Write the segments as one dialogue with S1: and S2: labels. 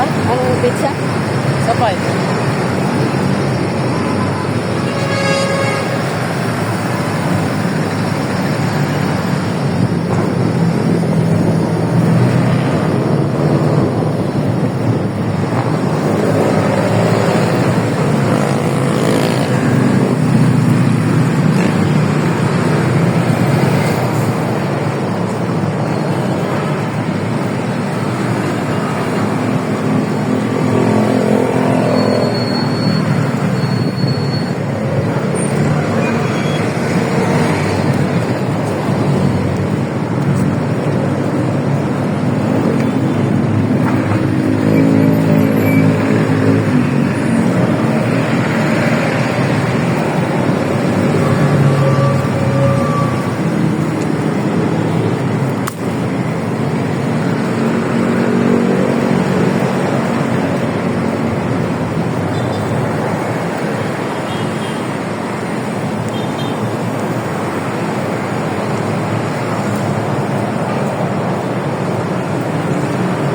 S1: Ha?
S2: Ang pizza?
S1: Sapay.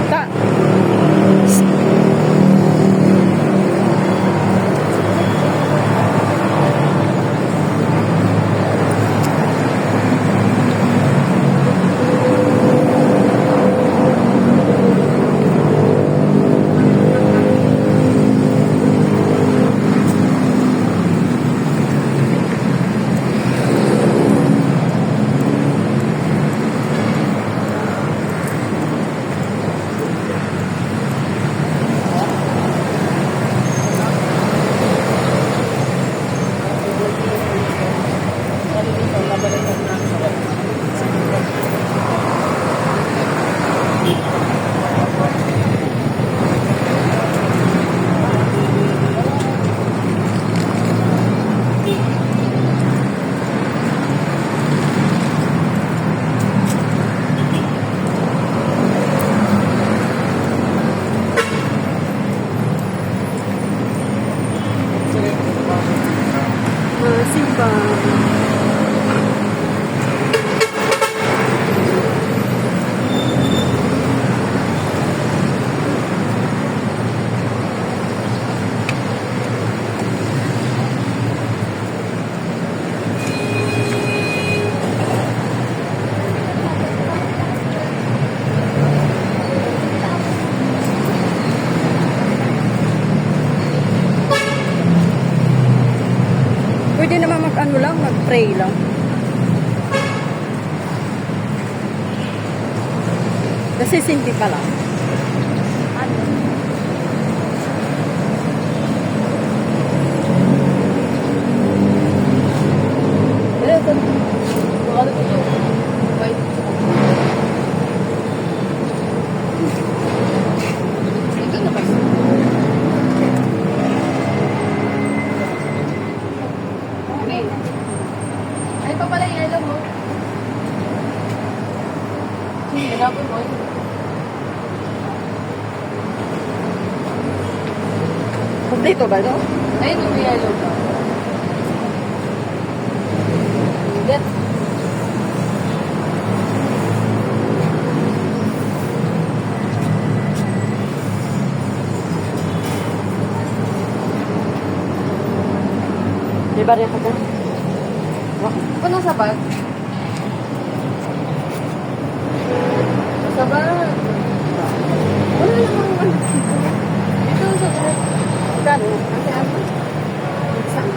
S2: Ta. Simba. Pwede naman mag-ano lang, mag-pray lang. Kasi simple pa lang.
S3: Ay pa pala yung alam mo. Nagapon mo.
S2: Kompleto ba ito?
S3: Ayun yung yellow ka. That.
S2: Di ba rin ka dyan?
S3: Kung nasa bag? Sa bag. Wala namang ano dito. Ito sa bag.
S2: Gano?
S3: Kasi ano? Saan?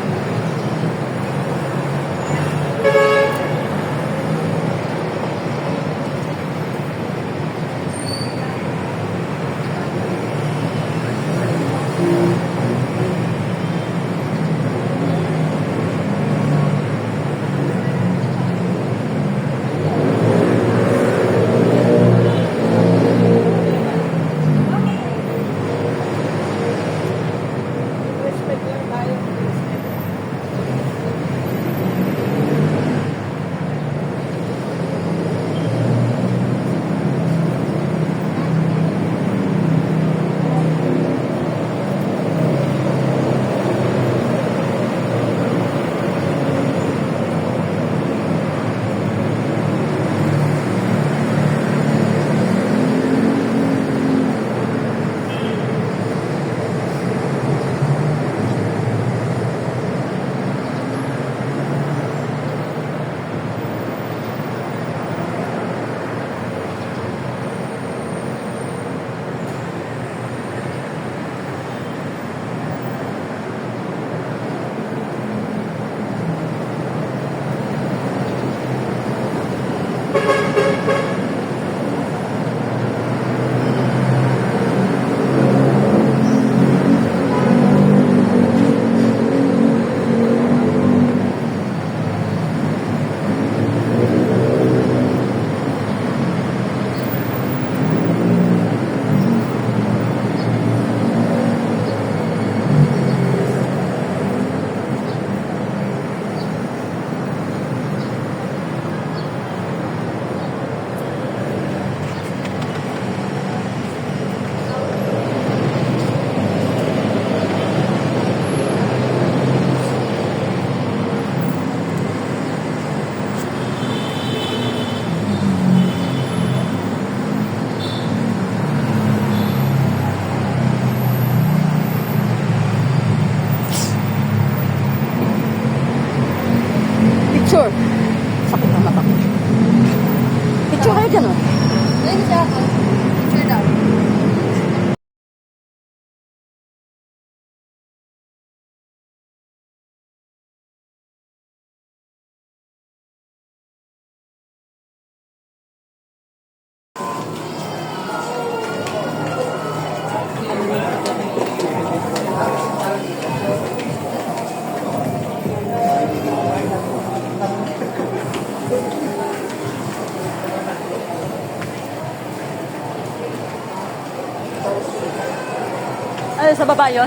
S2: Ay, sa baba yun.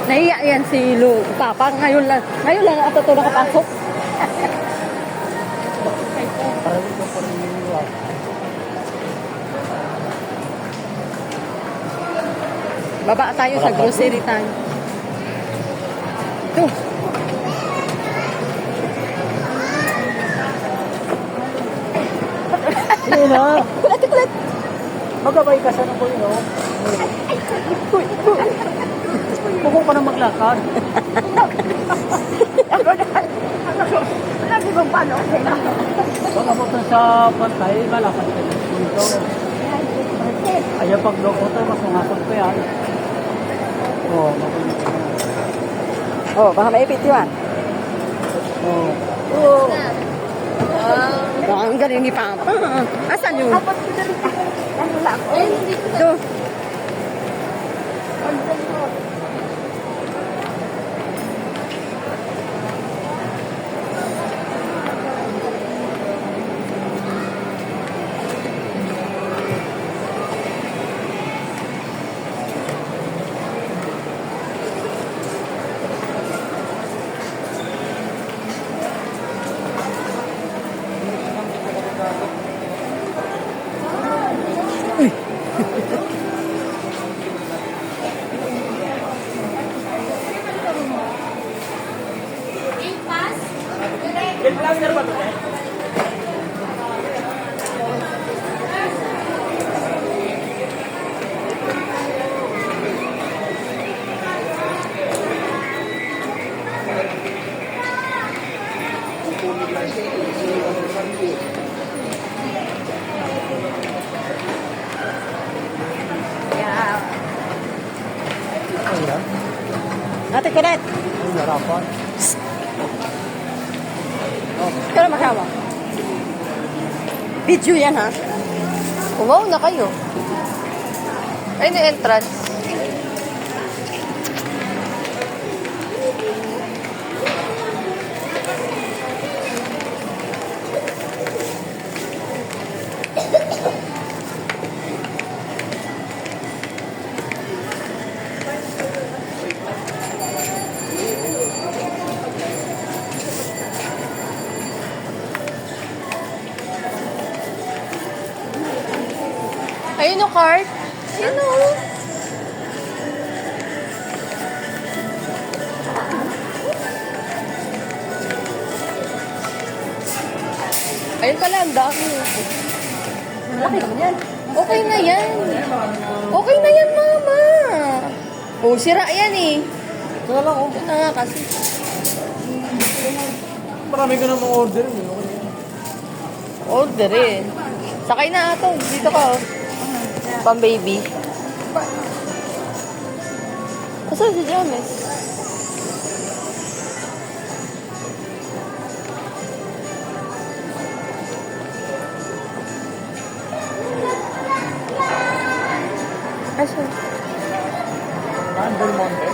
S2: Nahiya yan si Papa. Ngayon lang ito ito nakapasok. Baba tayo sa grocery tayo. Ito.
S1: Hindi na.
S2: Kulit.
S1: Magabay ka sa ko yun, oh. Huwag ka na maglakad.
S2: Lagi bang paano?
S1: Pag abot na sa pantay, malapad ka na. Ayaw pag loko to, mas umasok ka yan. Oo, makulit ka na.
S2: Oh, baka maipit yun.
S1: Oo.
S2: Oh. Ang galing ni Papa. Asan yun?
S3: Ay, hindi ko
S2: Ito.
S1: Ayan.
S2: Ate Kulit.
S1: Ay, narapan.
S2: Pero makawa. Video yan ha.
S3: Umaw na kayo. Ay, na entrance. Ayun o, cart. Ayun o. Ayun pala, ang dami.
S2: Laki naman yan.
S3: Okay na yan. Okay na yan, mama. Oh, sira yan eh.
S1: Kaya lang, oh.
S3: Ito na nga kasi.
S1: Marami ka namang order.
S3: Order eh. Sakay na ato. Dito ka oh. Pang baby. Asan si James? Asan?
S1: Del Monte.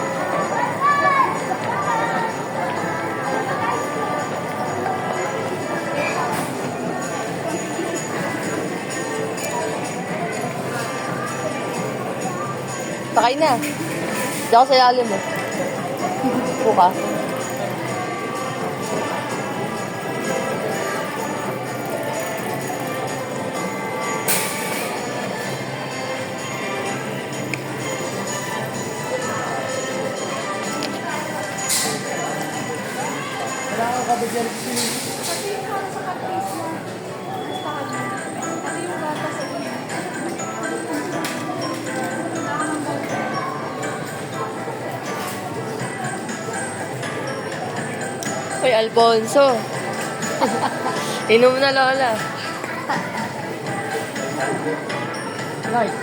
S3: Sakay na. Diyan ako sa ilalim mo. Buka.
S1: Kailangan ka bigyan si...
S3: Uy, Alfonso. Inom na, Lola.
S1: Right.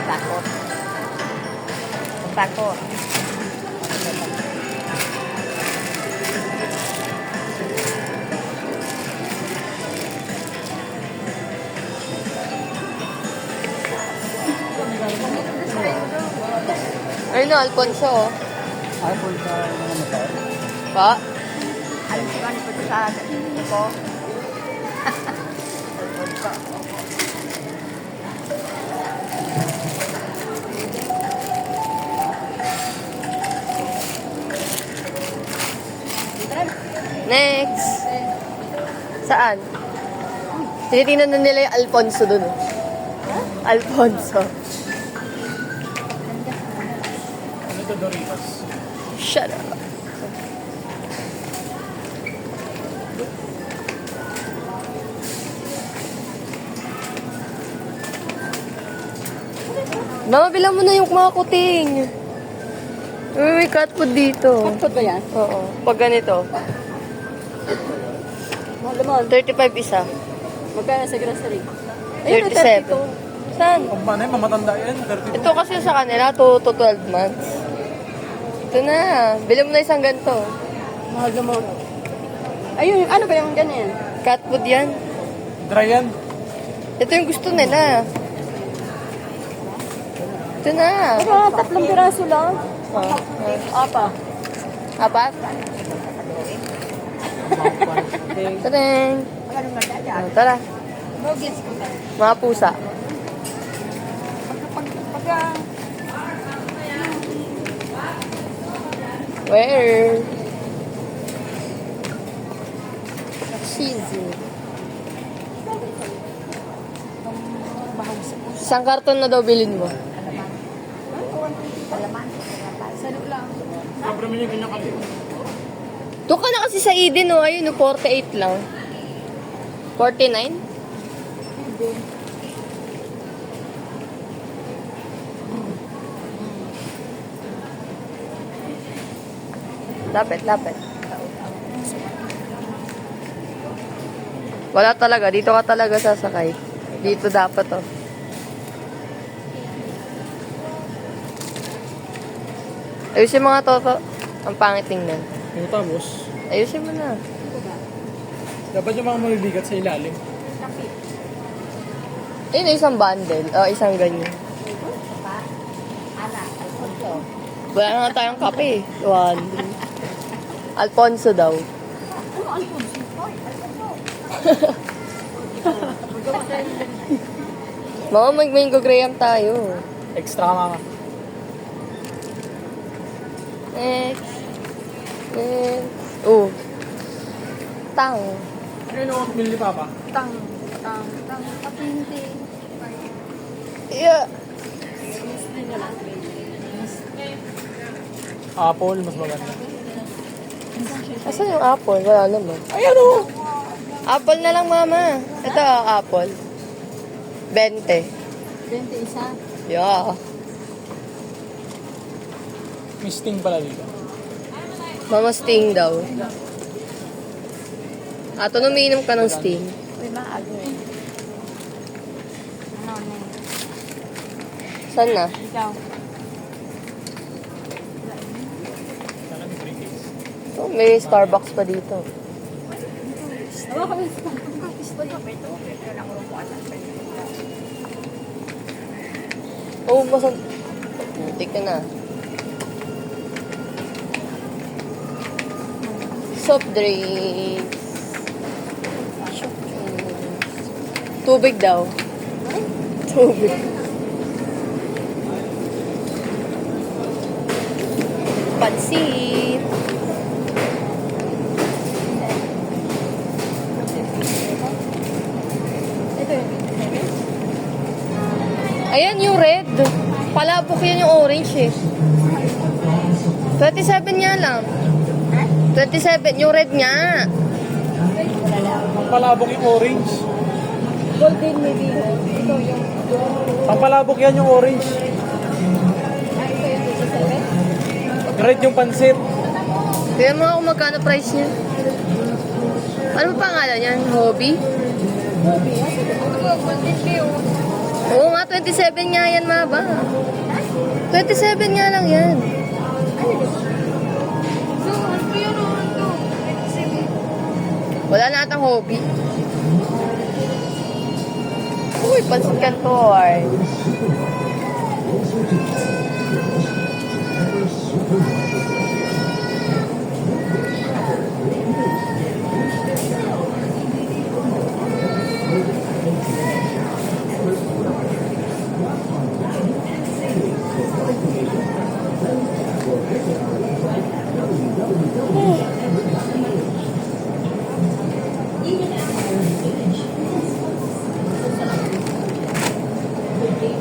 S2: Takot.
S3: Takot. Ayun na, Alfonso.
S1: iPhone sa mga motor.
S3: Pa?
S2: Alam ko ba nito sa ko?
S3: Next. Saan? Tinitingnan na nila yung Alfonso dun. Alfonso.
S1: Ano ito, Doritos?
S3: Shut up. Mama, bilang mo na yung mga kuting. May cat food dito.
S2: Kapag ba yan?
S3: Oo. Pag ganito.
S2: Mahal naman.
S3: 35 isa.
S2: Magkano sa grocery?
S3: 37. Saan?
S1: Ang manay, mamatanda yan. 32.
S3: Ito kasi sa kanila, to 12 months. Ito na. Bili mo na isang ganito.
S2: Mahal naman. Ayun, ano ba yung ganyan?
S3: Cat food yan.
S1: Dry yan.
S3: Ito yung gusto nila. Ito na.
S2: Pero 3 piraso lang. Apa?
S3: Apat? Tadang! Tara. Mga pusa. Where? Cheesy. Isang karton na daw bilhin mo.
S1: Sobrang yung kanyang kali.
S3: Doon ka na kasi sa Eden, oh. Ayun, oh, 48 lang. 49? Lapit, lapit. Wala talaga. Dito ka talaga sasakay. Dito dapat, oh. Ayusin mga toto. Ang pangit tingnan.
S1: Yung tapos,
S3: Ayusin mo na.
S1: dapat yung mga mabibigat sa ilalim.
S3: Ayun, isang bundle. O, isang ganyan. Wala na nga tayong kape. One. Alfonso daw. Mama, mag-mango graham tayo.
S1: Extra mga.
S3: Next. Next. Oh. Tang.
S1: Ano yung oatmeal ni Papa?
S2: Tang, kapindi.
S3: Yeah.
S1: Apple, mas maganda.
S3: Asan yung apple? Wala naman.
S1: Ayan o!
S3: Apple na lang, mama. Ito, apple. 20.
S2: 20 isa.
S3: Yeah.
S1: May sting pala dito.
S3: Mama, Sting daw. Ato, umiinom ka ng Sting.
S2: Uy, maago eh. Ano?
S3: Saan na?
S2: Ikaw.
S1: Sana may 3 days.
S3: Oh, may Starbucks pa dito.
S2: Awa kami sa
S3: Oh, masang... Butik ka na. Soft drinks. Soft drinks. Tubig daw. Tubig. Pansit.
S2: Ito yung
S3: Ayan yung red. Palabok yan yung orange eh. 27 nga lang. 27. Yung red nga.
S1: Ang palabok yung orange.
S2: golden maybe. Ito yung...
S1: Ang palabok yan yung orange.
S2: Ito yung 27.
S1: Red yung pansit.
S3: Kaya mo ako magkano price niya. Ano ba pangalan yan? Hobby?
S2: Movie. Ito, golden view.
S3: Oo nga, 27 nga yan, maba. 27 nga lang yan.
S2: So, ano po yun? Ito.
S3: Wala na atang hobby. Uy, pansit kantor. O,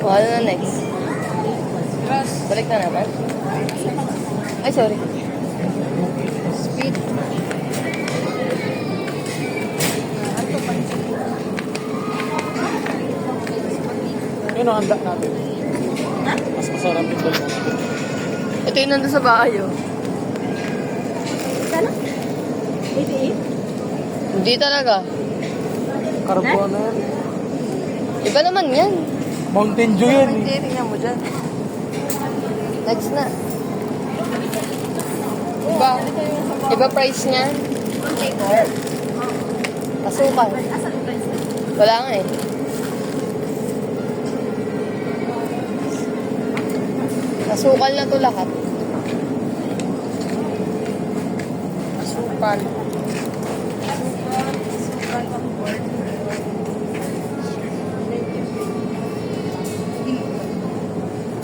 S3: ano na next? Balik na naman. Ay, sorry. Speed.
S1: Yun ang handa natin. Mas masarap yung dalawa natin.
S3: Ito yung nandun sa bahay, oh.
S2: Sana? 88?
S3: Hindi talaga.
S1: Carbo na yan.
S3: Iba naman yan.
S1: Mountain Dew yan eh.
S3: Hindi, tingnan mo dyan. Next na. Iba. Iba price niya. Kasukan. Wala nga eh. Kasukal na to lahat. Kasukal.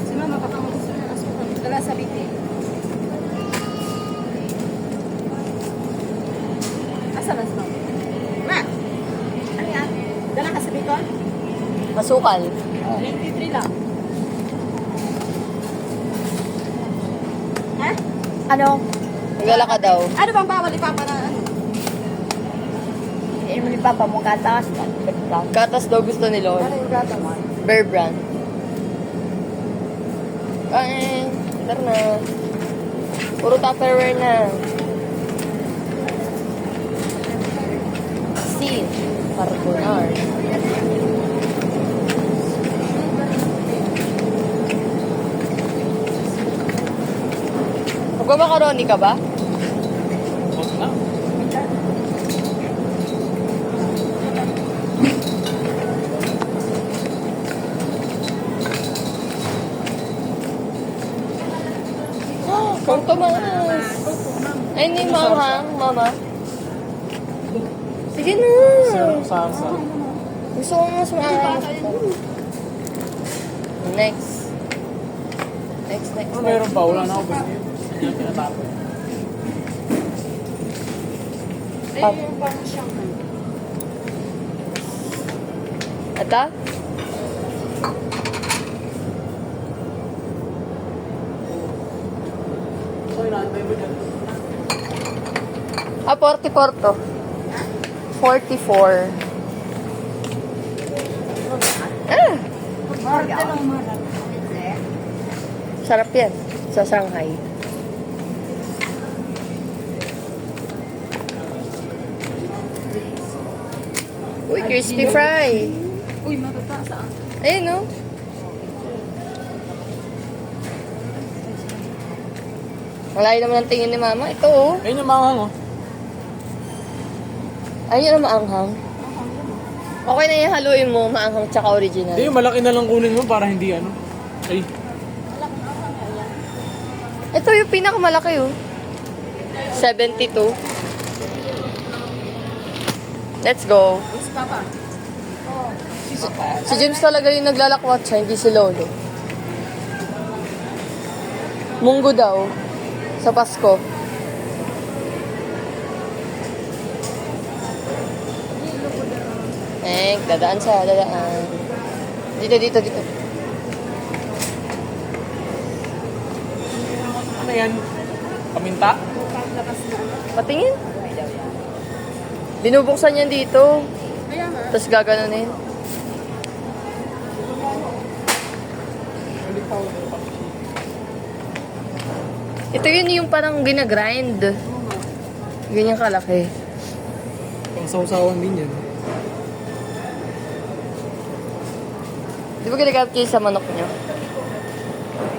S2: Si Mama, pakamot sa asukan. Dala sa biti. Asa ba si Mama? Ma! Ano yan? Dala ka sa bikon?
S3: Kasukal.
S2: 23 lang. Ha?
S3: Ano? Nagala ka daw.
S2: Ano bang bawal ipapa na ano?
S4: Hindi mo ni Papa mo katas.
S3: Gatas daw gusto ni Lord.
S4: Ano yung gata mo?
S3: Bear Brand. Ay, tara na. Puro Tupperware na. Sin. Carbonara. Magmamakaroni ka ba?
S1: Huwag na.
S3: Kung Tomas. Ay, hindi mama. Mama. Sige na.
S1: Sarsa.
S3: Gusto ko mas maangas. Next. Next.
S1: Ano meron pa? Wala na ako gusto yun. Hindi na pinatapon.
S3: Ata?
S1: So, inaantay mo dyan.
S3: 44 to. 44. Ah! Sarap yan. Sa Shanghai. Uy, crispy fry.
S2: Uy, matata saan?
S3: Ayun, no? Malayo naman ang tingin ni Mama. Ito, oh.
S1: Ayun yung manghang oh.
S3: Ayun ang maanghang. Okay na yung haluin mo, maanghang tsaka original.
S1: Hindi, yung malaki na lang kunin mo para hindi ano. Ay,
S3: Ito yung pinakamalaki, oh. 72. Let's go.
S2: Si Papa.
S3: Si James talaga yung naglalakwat siya, hindi si Lolo. Munggo daw. Sa Pasko. Dadaan siya, dadaan. Dito.
S1: ano yan? Paminta?
S3: Patingin. Binubuksan yan dito.
S2: Kaya nga.
S3: Tapos gaganunin. Ito yun yung parang ginagrind. Ganyan kalaki.
S1: Pang sausawan din yan.
S3: Di ba ginagamit kayo sa manok nyo?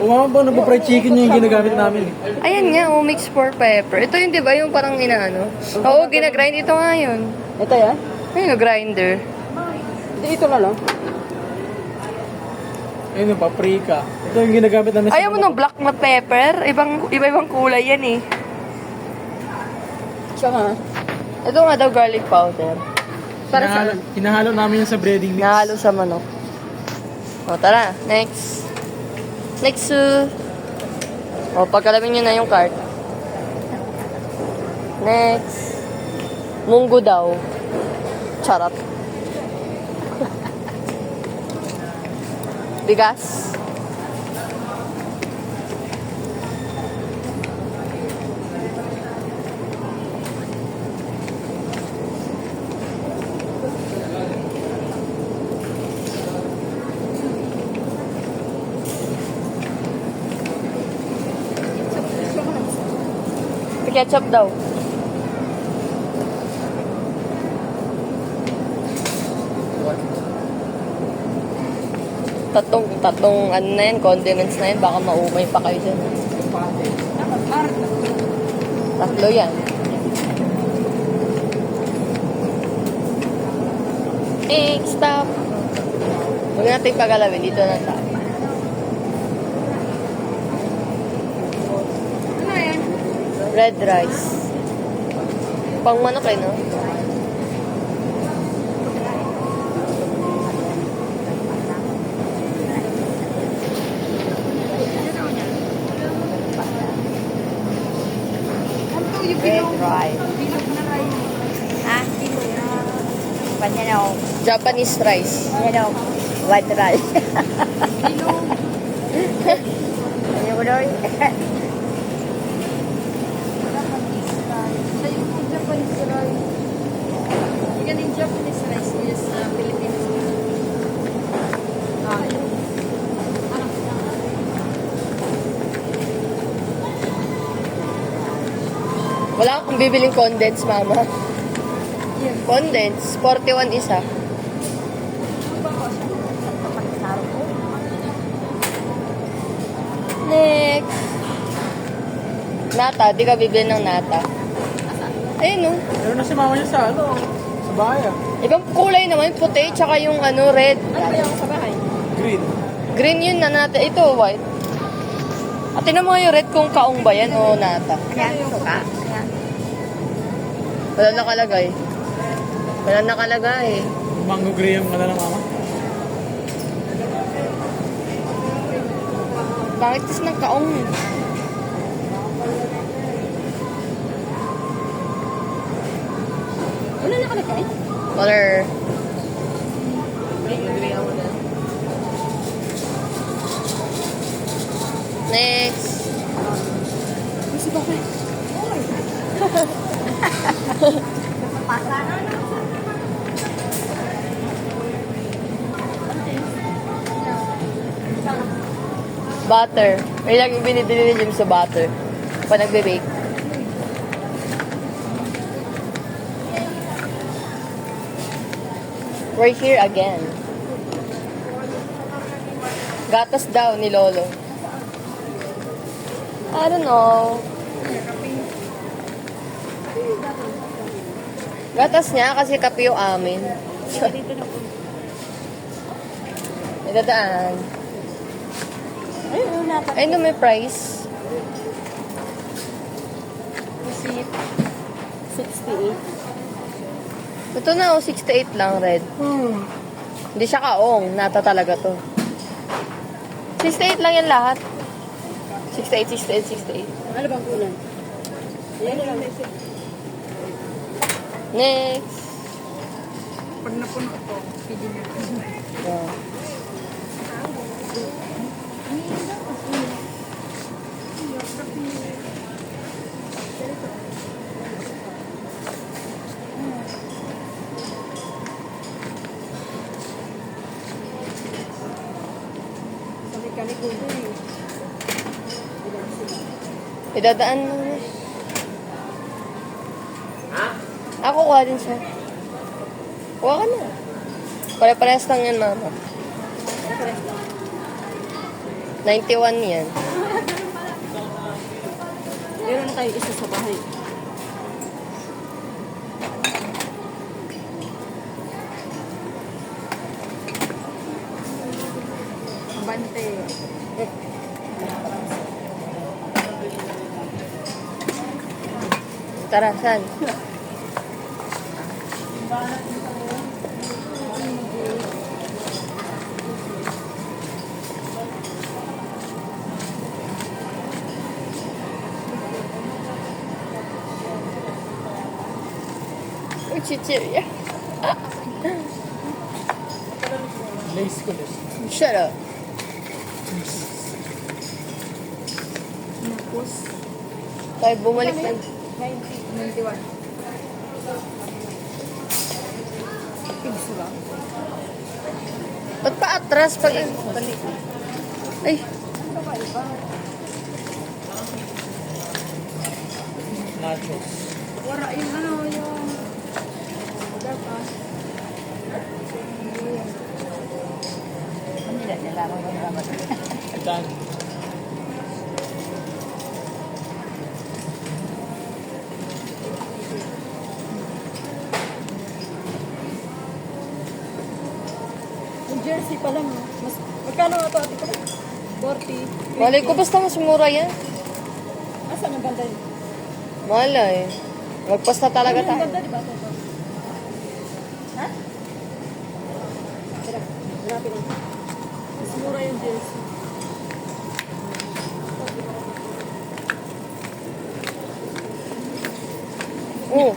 S1: Umama ba, nagpa-fried chicken yung ginagamit namin eh.
S3: Ayan nga, oh, mixed for pepper. Ito yun, di ba, yung parang inaano? Oo, ginagrind. Ito nga yun.
S1: Ito yan?
S3: Ayun, grinder.
S1: Hindi, ito na lang. Ayun yung paprika. Ito yung ginagamit namin
S3: Ayaw mo ng black na pepper? Iba-ibang kulay yan eh.
S2: Tsaka,
S3: Ito nga daw garlic powder.
S2: para sa
S1: Hinahalo namin yun sa breading mix.
S3: Nahalo sa manok. O, tara. Next. Next. O, pagkalamin nyo na yung cart. Next. Munggo daw. Charot. Bigas. Ketchup daw. Tatlong ano na yan, condiments na yan, baka maumay pa kayo dyan. Tatlo yan. Stop. Huwag natin pagalawin, dito na tayo.
S2: ano yan?
S3: Red rice. Pang manok eh, no? Red rice.
S2: Ah, Panyanaw.
S3: Japanese rice.
S2: Panyanaw. White rice. Ano ko doon? Japanese rice is Philippines.
S3: Wala akong bibiling condensed, mama. Condensed, 41 isa. Next. Nata, di ka bibili ng nata. Ayun, no?
S1: Meron na si mama niya sa sa bahay ah.
S3: Ibang kulay naman, puti, tsaka yung red.
S2: Ano ba yung sa bahay?
S1: Green.
S3: Green yun na nata. Ito, white. At tinan mo yung red kung kaong ba yan o nata.
S2: Ayan, suka. Ayan.
S3: Wala nakalagay. Wala nakalagay.
S1: Mango graham ka na lang mama.
S3: Bakit kasi ng kaong?
S2: Wala nakalagay?
S3: Color. Next.
S2: Kasi bakit?
S3: Butter. May laging binibili ni Jim sa butter. Pa nagbe-bake. We're here again. Gatas daw ni Lolo. I don't know. Gatas niya kasi kape yung amin. May dadaan. Ay, no, may price.
S2: Receipt. 68.
S3: Ito na, 68 lang, red. Hindi siya kaong. Nata talaga to. 68 lang yan lahat. 68, 68, 68.
S2: Ano bang kunan? Ayan lang.
S3: Next.
S2: Pag napuno to, pili na.
S3: Yeah.
S2: Sabi ka ni Kudo eh.
S3: Idadaan mo na. Ako, kuha din siya. Kuha ka na. Pare-parehas lang yan, mama. 91 yan.
S2: Meron na tayo isa sa bahay. Ang
S3: Tara, saan? Uy, chichirya.
S1: Lace ko this.
S3: Shut up. Tayo bumalik na.
S2: 91. Pigs ba?
S3: Ba't pa atras? Pag... Ay.
S1: Nachos.
S2: Wala yung ano, yung...
S1: Dan.
S2: Yung jersey pa lang, mas... Magkano nga ito, ate ko? 40.
S3: Malay ko basta mas mura yan.
S2: Asan ang banda yun?
S3: Malay. Magpasta talaga
S2: Ang
S3: tayo.
S2: banda, di ba? Ito. Ha? Tira, grabe lang. Mas mura yung jersey.
S3: Oo.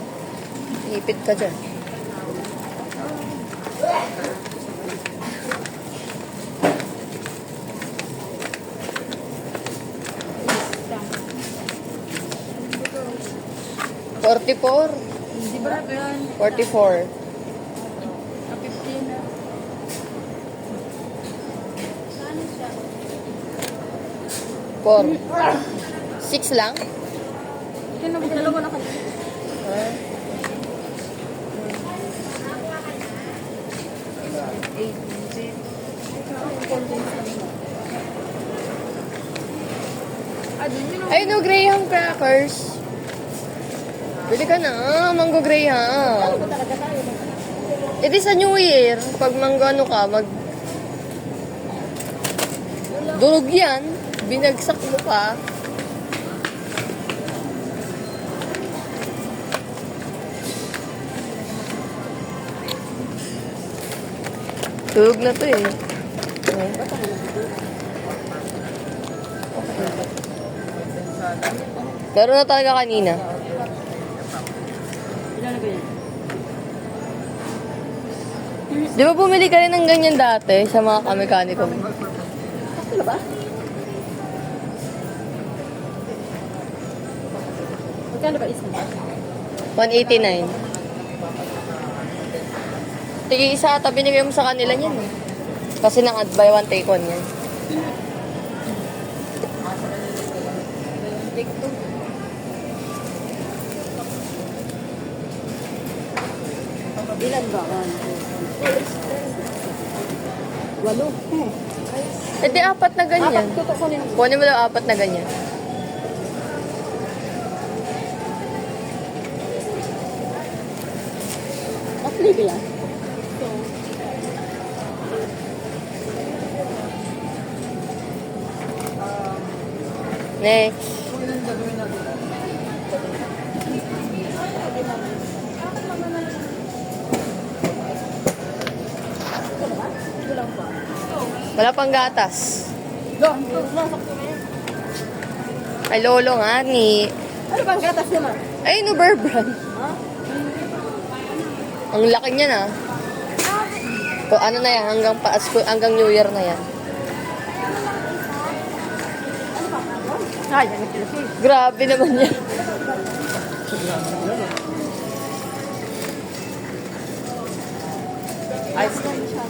S3: Ipit ka dyan. $44.
S2: Hindi ba ito yan?
S3: $44.
S2: 15 na.
S3: $4. 6 lang?
S2: Ito na, dalawa na kanina.
S3: Ay, no, Graham crackers. Bili ka na, mango Graham.
S2: Talaga tayo.
S3: E di sa New Year, pag mango ano ka, durog yan. Binagsak mo pa. Durog na to eh. Pero na talaga kanina.
S2: Ilan na ba yan?
S3: Di ba bumili ka rin ng ganyan dati sa mga kamekaniko?
S2: Ano ba? Magkano ba isa?
S3: 189. Sige, isa ata binigay mo sa kanila niyan eh. Kasi nang buy one take one yan.
S2: Take two. Ilan ba? 8.
S3: Eh di apat na ganyan.
S2: Tutok ko rin.
S3: Kunin mo daw apat na ganyan.
S2: Atli ba yan?
S3: Next. Wala pang gatas. Ay, lolo nga ni...
S2: Ano bang gatas naman?
S3: Ay, no, Bear Brand.
S2: Ha?
S3: Ang laki niya na. O, ano na yan, hanggang New Year na yan.
S2: Ay, yan ang pilasi.
S3: Grabe naman yan.
S2: Ice cream siya.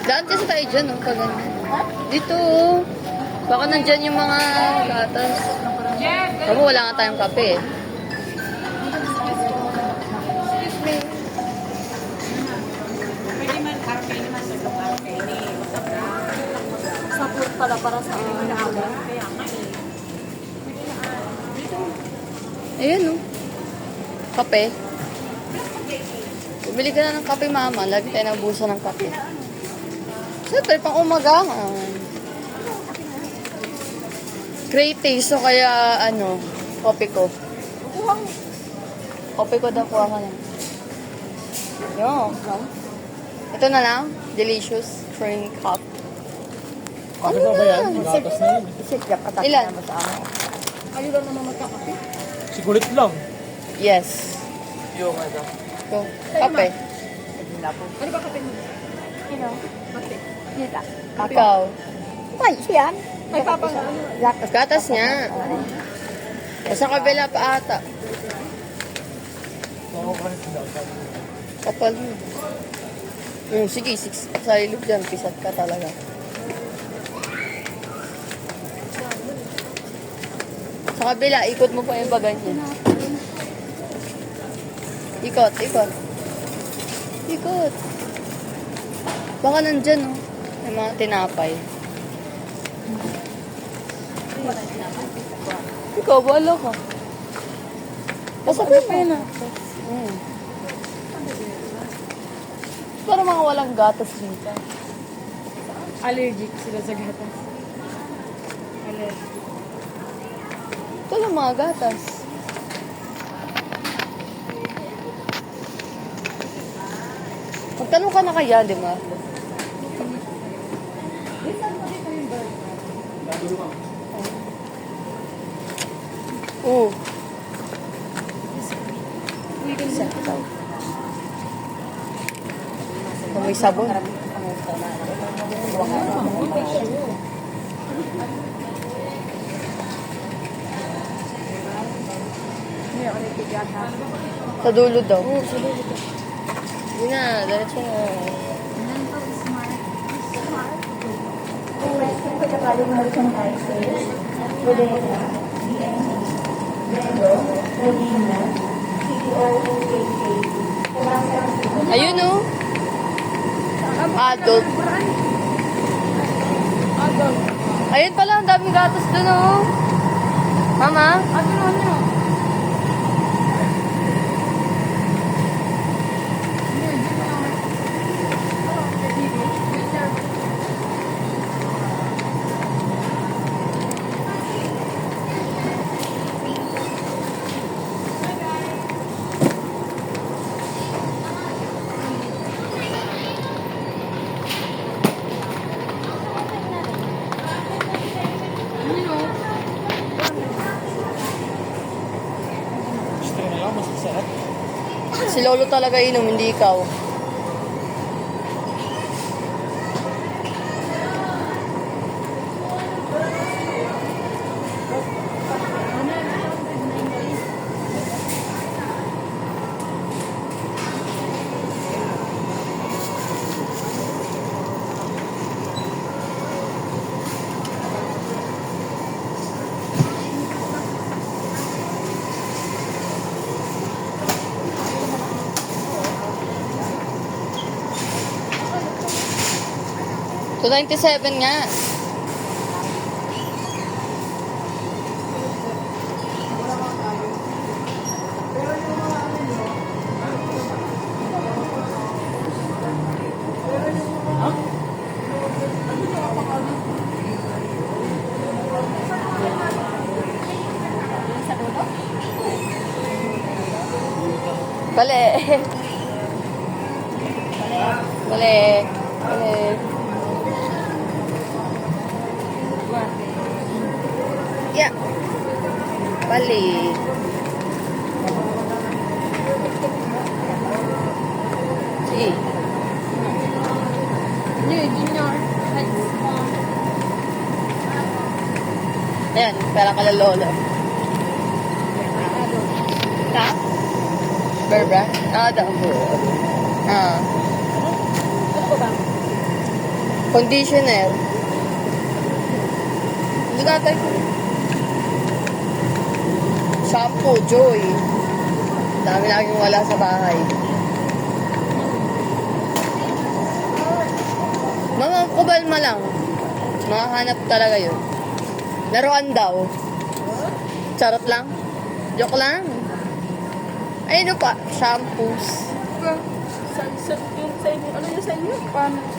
S3: Daan kasi tayo dyan, no? Pag ano. Dito, oh. Baka nandyan yung mga gatas. Ako, wala nga tayong kape, eh.
S2: Support pala para sa aga.
S3: Ayan, no? Kape. Bumili ka na ng kape, mama. Lagi tayo nabusan ng kape. Siyempre, pang umagahan. Great taste. So kaya, ano, kopi ko. Kopi ko daw, kuha ka lang. Yo. Ito na lang. Delicious cream cup.
S1: Ano ba yan? Gatas na yun.
S3: Ilan?
S2: Ayaw lang naman magkakape.
S1: Sikulit lang.
S3: Yes.
S1: Yung ano.
S3: Ito. Kape.
S2: Ano ba kape mo? Kape.
S4: Kita.
S3: Ikaw.
S4: Ay, yan.
S2: May papa nga.
S4: Gatas.
S3: Gatas niya. Sa kabila pa ata. Kapal mo. Sige, sa ilog dyan. Pisat ka talaga. Sa kabila, ikot mo pa yung bagay niya. Ikot, ikot. Ikot. Baka nandyan, oh. May mga tinapay. Ikaw, bala ka. Pasapin mo na. Para mga walang gatas dito.
S2: Allergic sila sa gatas. Allergic.
S3: Ito lang mga gatas. Magtanong ka na kaya, di ba? Oo. Sakto. May sabon. Sa dulo daw. Hindi na, diretso na. Ayun o. Adult. Ayun pala, ang daming gatas dun o. Mama?
S2: Ano?
S1: Gusto na lang, mas masarap.
S3: Si Lolo talaga inom, hindi ikaw. So, 97 nga. Bale. Bale. Bale. Ya. Balik. Sige. Ayan, pera ka lang lolo. Ta? Berbra? Daw.
S2: Ano ba?
S3: Conditioner. Hindi natin. Shampoo, Joy. Dami laging wala sa bahay. Mga kubalma lang. Makahanap talaga yun. Laruan daw. Charot lang. Joke lang. Ayun pa, shampoos.
S2: Yung sa inyo, ano yung sa inyo?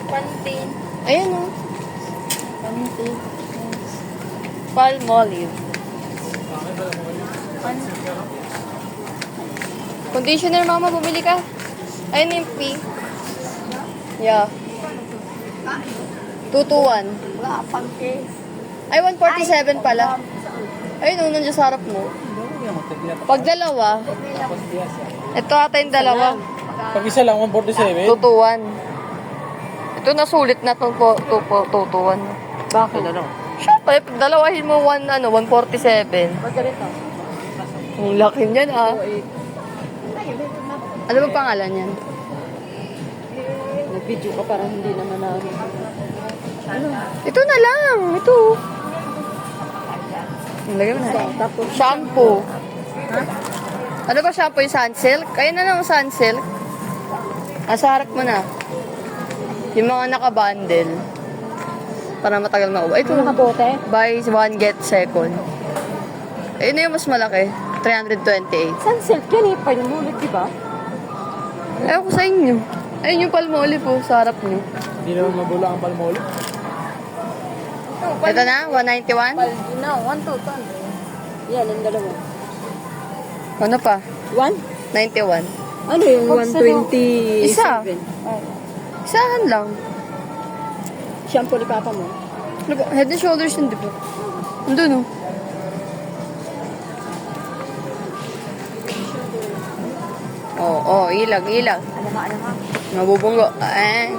S2: Pantin.
S3: Ayun o.
S2: Pantin.
S3: Palmolive. Conditioner, mama, bumili ka. Ayun yung pink. Yeah. 221.
S2: Wala pang case.
S3: Ay, 147 pala. Ayun, nung nandiyan sa harap mo. Pag dalawa, ito ata yung dalawa.
S1: Pag isa lang, 147.
S3: 221. Ito nasulit na itong 221.
S2: Bakit?
S3: Siyempre, pag dalawahin mo 147.
S2: Pag ganito.
S3: Ang laki niyan ah. Ano ba pangalan yan?
S2: Nag-video ka parang hindi naman na. Ano?
S3: Ito na lang. Ito. Lagay mo na.
S2: Tapos,
S3: Shampoo. Ano ba shampoo yung Sunsilk? Ayun na lang Sunsilk. Sa harap mo na. Yung mga naka-bundle. Para matagal mauwi. Ito.
S2: nakabote?
S3: Buy one, get second. Ayun na yung mas malaki. 328.
S2: Saan silk yan eh? Panulit, di ba?
S3: Ewan ko sa inyo. Ayun yung Palmolive po sa harap nyo.
S1: Hindi naman mabula ang palmolive.
S3: Ito na, 191.
S2: No, 1,200. Yan, ang dalawa.
S3: Ano pa?
S2: 1?
S3: 91.
S2: Ano yung
S3: Pag sa
S2: 127?
S3: Isa. Isahan lang.
S2: Shampoo ni Papa mo?
S3: Ano ba? Head and shoulders yun, di ba? Andun, oh. Oh, ilag.
S2: Ano ka?
S3: Mabubunggo. Eh.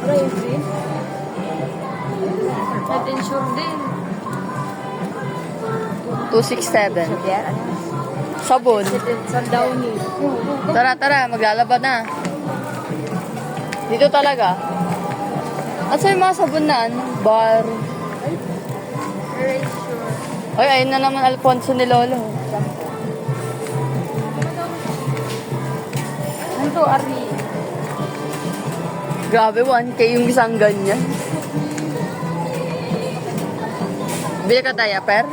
S2: Ano yung green?
S3: Head and shoulder. 267.
S2: Yan, ano?
S3: Sabon.
S2: Sundowny.
S3: Tara, maglalaba na. Dito talaga. At sa yung mga sabon na, ano? Bar. Ay, ayun na naman Alfonso ni Lolo.
S2: Ano to, Ari?
S3: Grabe, 1K yung isang ganyan. Bili ka diaper?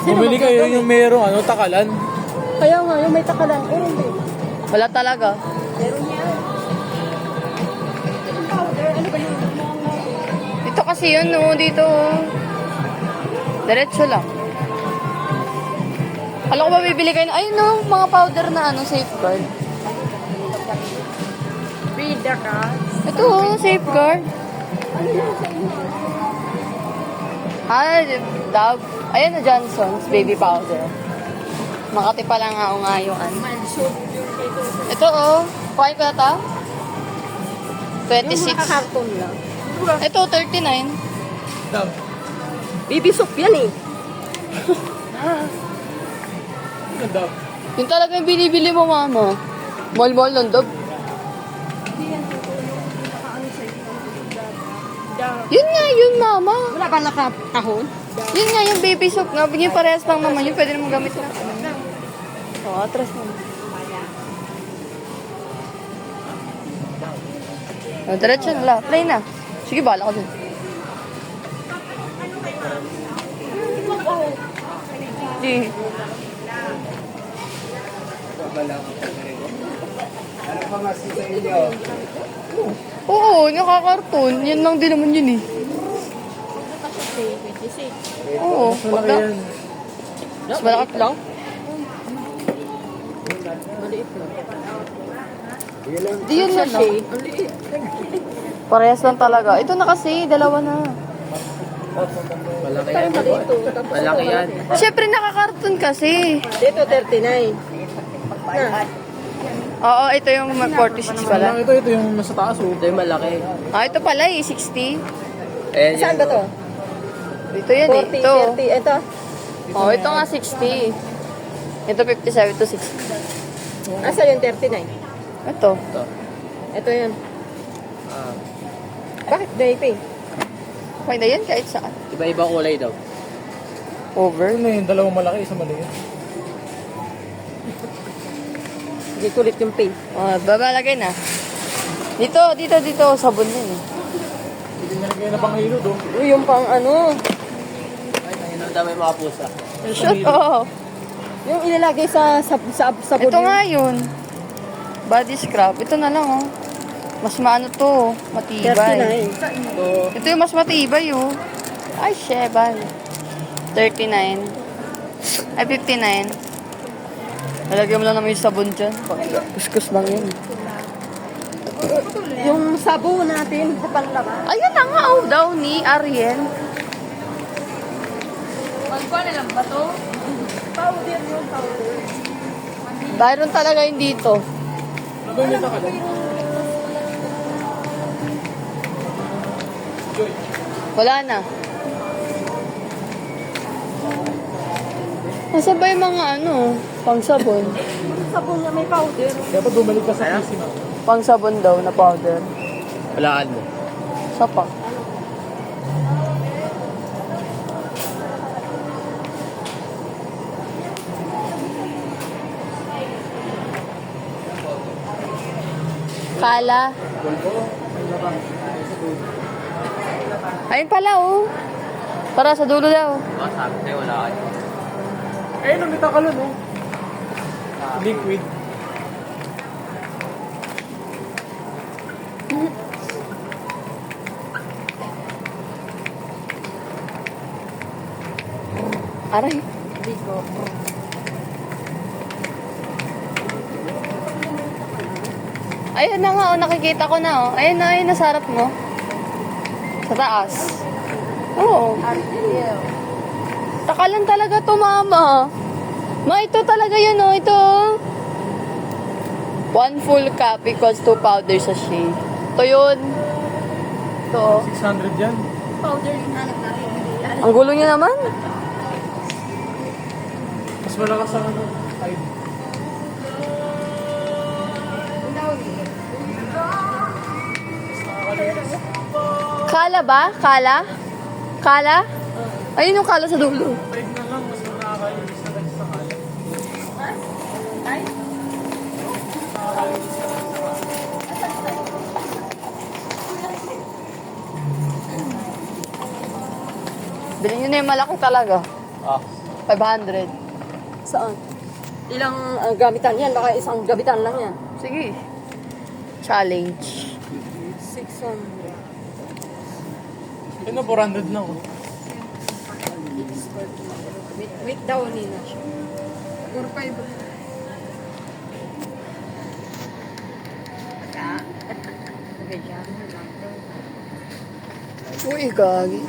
S1: Bumili kayo yung merong takalan.
S2: Kaya nga, yung may takalan. Meron din.
S3: Wala talaga.
S2: Meron yan. Powder, ano ba yung
S3: Ito kasi yun, no, dito. Diretso lang. Alam ko ba bibili kayo na, ayun no, mga powder na safeguard.
S2: reader ka?
S3: Ito, safeguard.
S2: Ano yun sa inyo?
S3: Dove. Ayan na Johnson's baby powder. Makati pa lang ako nga yung ano.
S2: Mansod yung ito.
S3: Ito kuhain ko na ito. 26.
S2: Yung nakakarton lang.
S3: Ito, 39.
S1: Dab.
S2: Baby soup yan eh.
S1: Ano dab?
S3: Yun talaga yung binibili mo, mama. Mahal-mahal ng dog.
S2: Hindi yan tutulong. Nakaano sa inyo.
S3: Yun nga, yun, mama.
S2: Wala ba nakatahon?
S3: Yun nga, yung baby soap nga. Yung parehas lang naman yun. Pwede naman gamit na. Atras naman. Diretso na lang. Play na. Sige, bahala ko dun. Sige. Oo, nakakarton. Yan lang din naman yun eh. Oo.
S1: Mas malaki yan.
S3: Mas malaki lang.
S2: Maliit lang.
S3: Di yun na lang. Parehas lang talaga. Ito na kasi, dalawa na.
S1: Malaki
S2: Tayo maliit oh. Tapos
S1: Malaki
S2: ito,
S1: yan.
S3: Siyempre nakakarton kasi.
S2: Dito 39. Na.
S3: Oo, ito yung 46 pala.
S1: Ito yung nasa taas. Ito yung malaki.
S3: Ito pala 60.
S2: Saan ba to?
S3: Ito yan
S2: 40,
S3: Ito.
S2: 30. Ito.
S3: Ito nga 60. Ito 57 to 60.
S2: Asa yung 39?
S3: Ito.
S2: Ito yun. Bakit VIP?
S3: Okay na yan kahit saan.
S1: Iba-iba kulay daw.
S3: Over.
S1: Ano yung dalawang malaki, isang maliit?
S2: Hindi kulit yung paint.
S3: Babalagay na. Dito. Sabon yun eh.
S1: Hindi na rin kayo na panghilo doon.
S2: Yung pang ano,
S1: Ay, ayun ang dami mga pusa.
S3: Shut up.
S2: yung ilalagay sa sabon.
S3: Ito nga yun. Body scrub. Ito na lang Mas maano to, matibay.
S2: 39.
S3: Ito yung mas matibay, oh. Ay, shebay. 39. Ay, 59. Nalagyan mo lang naman yung sabon dyan. Kuskus lang yun.
S2: Yung sabo natin sa panlaba.
S3: Ayun na nga, oh, daw ni Ariel.
S2: Magkuha na lang ba to? Powder yung powder.
S3: Byron talaga yun dito. Wala na. Nasa ba yung mga ano, pang sabon?
S2: Sabon na may powder.
S1: Dapat bumalik ka sa PC mo.
S3: Pang sabon daw na powder.
S1: Walaan mo.
S3: Sa pa. Kala. Ayun pala, oh. Para sa dulo daw.
S1: Sabi sa'yo, wala ka. Eh, namita ka lang, oh. Liquid.
S3: Aray. Ayun na nga, oh, nakikita ko na, oh. Ayun na sa harap mo. Sa taas. Oo. Takalan talaga to, mama. Ma, ito talaga yun, oh. Ito. 1 full cup equals 2 powder sachet. Ito yun. Ito, oh.
S1: 600 yan.
S2: Powder yung hanap natin.
S3: Ang gulo niya naman.
S1: Mas malakas ang ano. 5.
S3: Kala ba? Kala? Kala? Ayun yung kala sa dulo.
S1: 5 na lang, mas nakakainis na lang sa kalat.
S3: Bilhin nyo na yung malaki talaga.
S1: Ah.
S3: 500.
S2: Saan? Ilang gamitan yan? Baka isang gamitan lang yan.
S3: Sige. Challenge.
S2: 600.
S1: Yun na, 400 lang, oh.
S2: Wait daw nina siya. 4-5.
S3: Uy, gagi.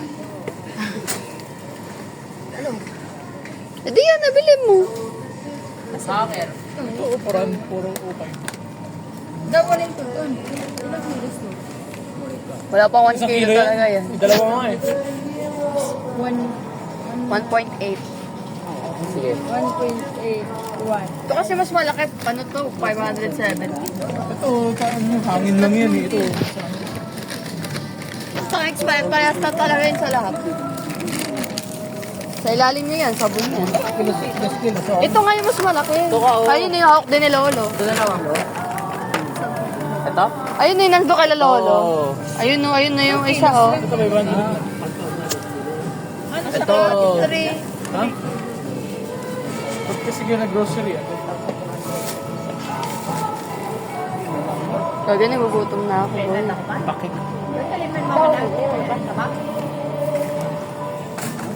S3: Ano? Hindi yan, nabili mo.
S1: Hacker. Oo, 400, puro upay.
S2: Daw wala yung tuton. Ilang kilos to?
S3: Wala pang 1
S1: Isang
S3: kilo
S1: kilo
S3: talaga yan.
S1: yan. Dalawa nga eh.
S3: 1.8.
S1: Sige.
S2: 1.81.
S3: Ito kasi mas malaki. Ano to? 570.
S1: Ito, ano, hangin lang yan eh. Ito.
S3: Basta expired, parehas na talaga yun sa lahat. Sa ilalim niya yan, sabon yan.
S1: Kilos.
S3: Ito nga yung mas malaki.
S1: Ito ka, oh.
S3: Ayun yung hawak din ni Lolo.
S1: Ito na lang ako. Ito?
S3: Ayun yung nando kay Lolo.
S1: Oo.
S3: Ayun na yung isa, oh.
S1: Ito may 100. Ito.
S3: 3.
S1: Ha? Ba't kasi yun na grocery? Ito.
S3: Kaya ganun, gugutom na ako.
S1: Pakik.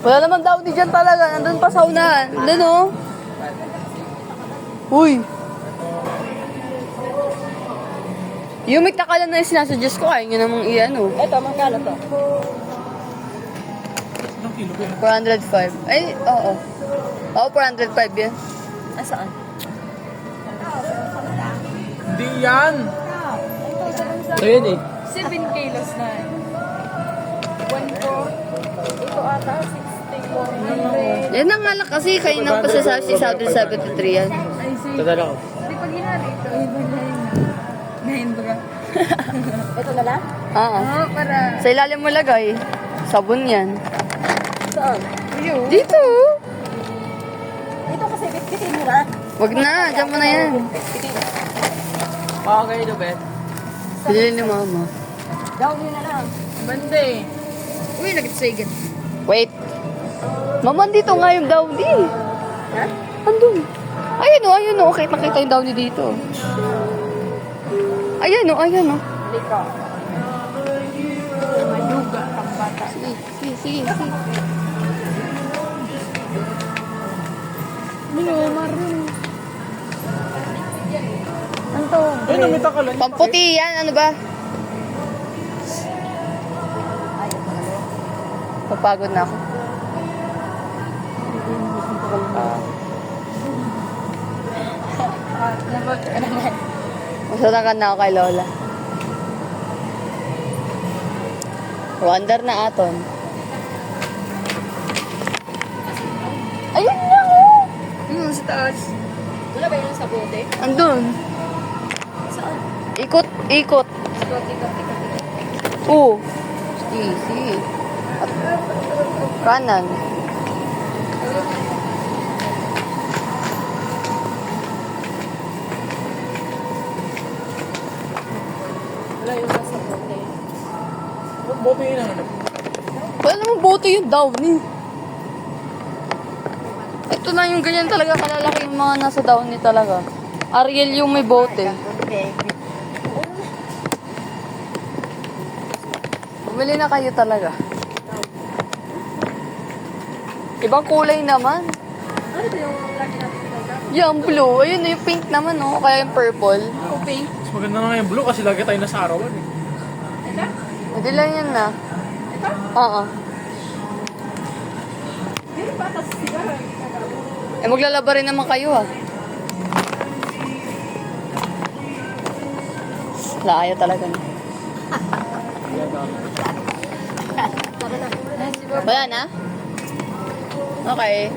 S3: Wala naman daw di dyan talaga. Nandun pa sa unahan. Nandun, oh. Uy. Yung may takalan na yung sinasuggest ko, ayaw nyo namang iyan, oh.
S2: Ito, magkano to?
S1: Ilang kilo ba yan?
S3: 405. Ay, oo. Oo, 405 yan.
S2: Saan?
S1: Hindi yan! Ito yan eh.
S2: 7 kilos na. 1 po. Ito ata, 64.
S3: Yan ang alak kasi. Kayo nang pasasabi si 73 yan.
S2: Ay, see.
S1: Ito na lang.
S2: Hindi pag ginari ito. Iba na yun. Nahinbra. Ito na lang?
S3: Oo.
S2: Oo, para...
S3: Sa ilalim mo lagay. Sabon yan.
S2: Saan?
S3: Dito.
S2: Ito kasi bitbitin mo na.
S3: Wag na. Diyan mo na yan.
S1: Baka kayo, Bet.
S3: Bilhin ni mama.
S2: Down yun na lang.
S1: Bande.
S2: Uy, nag-trigger.
S3: Wait. Mama, dito nga yung downy.
S2: Ha?
S3: Andun. Ayun o, ayun o. Nakita yung downy dito. Ayan o, ayan o.
S2: Liko. Mayuga ang bata.
S3: Sige.
S2: Mino, maroon. Ano to?
S1: Ay, namita ka lang.
S3: Pamputi yan, ano ba? Papagod na ako. Masarakan na ako kay Lola. Wonder na aton. Ayun na oh! Sa taas.
S2: Wala ba yun sa bote?
S3: Andun.
S2: Saan?
S3: Ikot.
S2: Ikot.
S3: Oo. Easy. Kanan.
S2: Wala yun sa bote.
S1: Boto yun ang
S3: Wala naman boto yung down eh. Ito na yung ganyan talaga kalalaki yung mga nasa down ni talaga. Ariel yung may bote. Bumili na kayo talaga. Ibang kulay naman.
S2: Ano ito yung lagi natin pinagkakit?
S3: Yung blue. Ayun yung pink naman oh. Kaya yung purple.
S2: Yung pink.
S1: Mas maganda nga yung blue kasi lagi tayo nasa arawan eh.
S2: Ito?
S3: Hindi lang yan na.
S2: Ito?
S3: Oo.
S2: Hindi pa atas sigara.
S3: Eh maglalaba rin naman kayo ah. Layo talaga na. Wala na? Okay.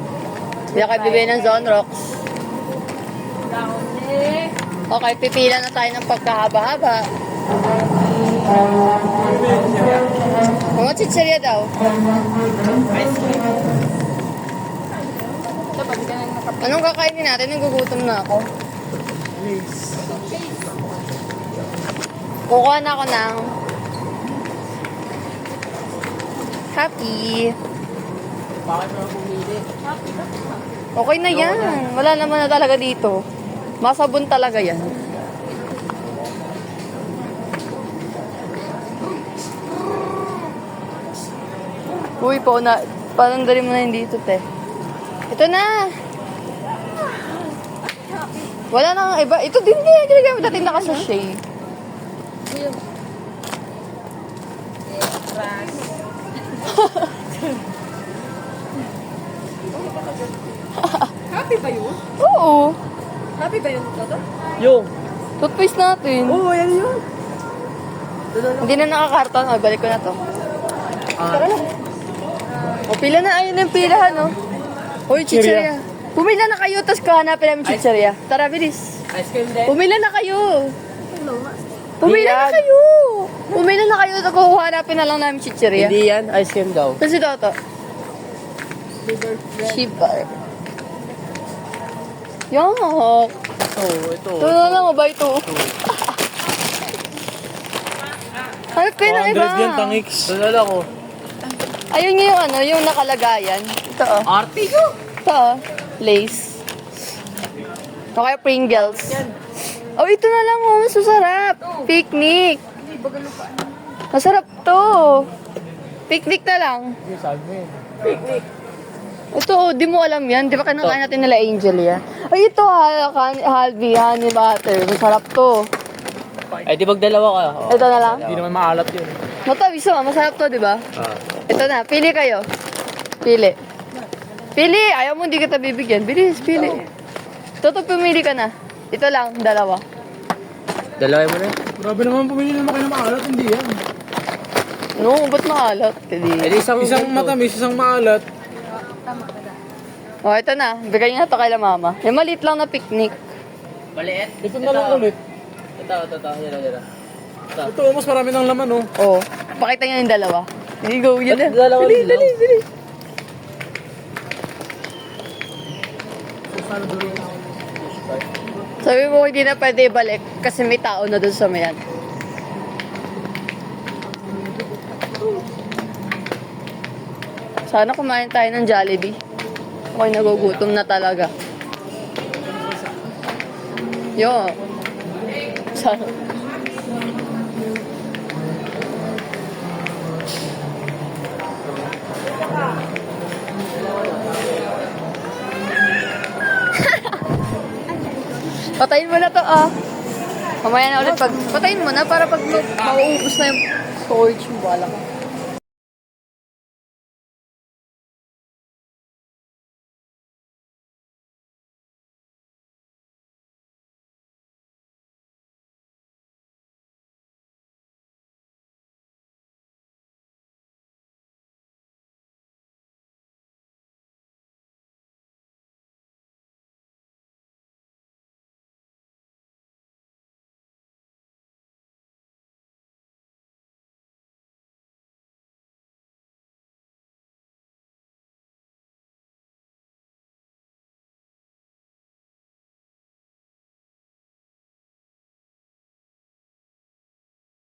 S3: Hindi ako bibili ng Zone Rocks. Okay, pipila na tayo ng pagkahaba-haba. Mga chichirya daw. Anong kakainin natin? Nagugutom na ako.
S1: Please.
S3: Kukuha na ako ng happy.
S1: Bakit mo pumili?
S3: Okay na yan. Wala naman na talaga dito. Masabon talaga yan. Uy, panandali mo na yung dito, te. Ito na. Wala nang iba. Ito din din. Ginagay mo dati nakasashay.
S2: Happy ba yun?
S3: Oo.
S2: Happy ba yun, Toto?
S1: Yung.
S3: Toothpaste natin.
S1: Oo, yan yun.
S3: Hindi na nakakarton. O, balik ko na to. Tara na. O, pila na. Ayun yung pilahan, no? Uy, chichirya. Pumila na kayo, tapos kahanapin namin chichirya. Tara, bilis.
S1: Ice cream din.
S3: Pumila na kayo. Pumila na kayo. Pumila na kayo, tapos kuhanapin na lang namin chichirya.
S1: Hindi yan, ice cream daw.
S3: Kasi Toto. Shiba. Yak.
S1: Oo, ito.
S3: Ito na lang, mabay ito. Hanap kayo ng iba.
S1: yan, tangix. Dalala ko.
S3: Ayun yung ano, yung nakalagayan. Ito oh.
S1: Artigo?
S3: Ito oh. Lace. O kaya Pringles. Oh, ito na lang oh. Masasarap. Picnic. Masarap to. Picnic na lang.
S1: Yung sabi mo yun.
S3: Ito oh, di mo alam yan. Di ba kinakain natin nila Angel yan? Ay, ito Halby, honey butter. Masarap to.
S1: Ay, di magdalawa ka.
S3: Ito na lang.
S1: Hindi naman maalat yun.
S3: Matamis naman. Masarap to, di ba?
S1: Ah.
S3: Ito na. Pili kayo. Pili. Pili! Ayaw mo, hindi kita bibigyan. Bilis, pili. Toto, pumili ka na. Ito lang, dalawa.
S1: Dalawa mo na yun? Grabe naman pumili naman kayo ng maalat, hindi yan.
S3: No, ba't maalat? Hindi.
S1: Isang matamis, isang maalat.
S3: Oh, ito na. Bigay nga to kay la mama. Yung maliit lang na picnic.
S4: Maliit.
S1: Ito na lang ulit.
S4: Ito. Yan.
S1: Ito, mas marami ng laman, oh.
S3: Oh, pakita niya yung dalawa. Here you go, yun na.
S4: Dalawa
S3: Dali,
S4: din
S3: dali, dali. Sabi mo, hindi na pwede ibalik kasi may tao na dun sa mayan. Sana kumain tayo ng Jollibee. Ako'y nagugutom na talaga. Yo. Sana. Patayin mo na to, ah. Mamaya na ulit pag... Patayin mo na para pag mauubos na yung storage mo, bala ka.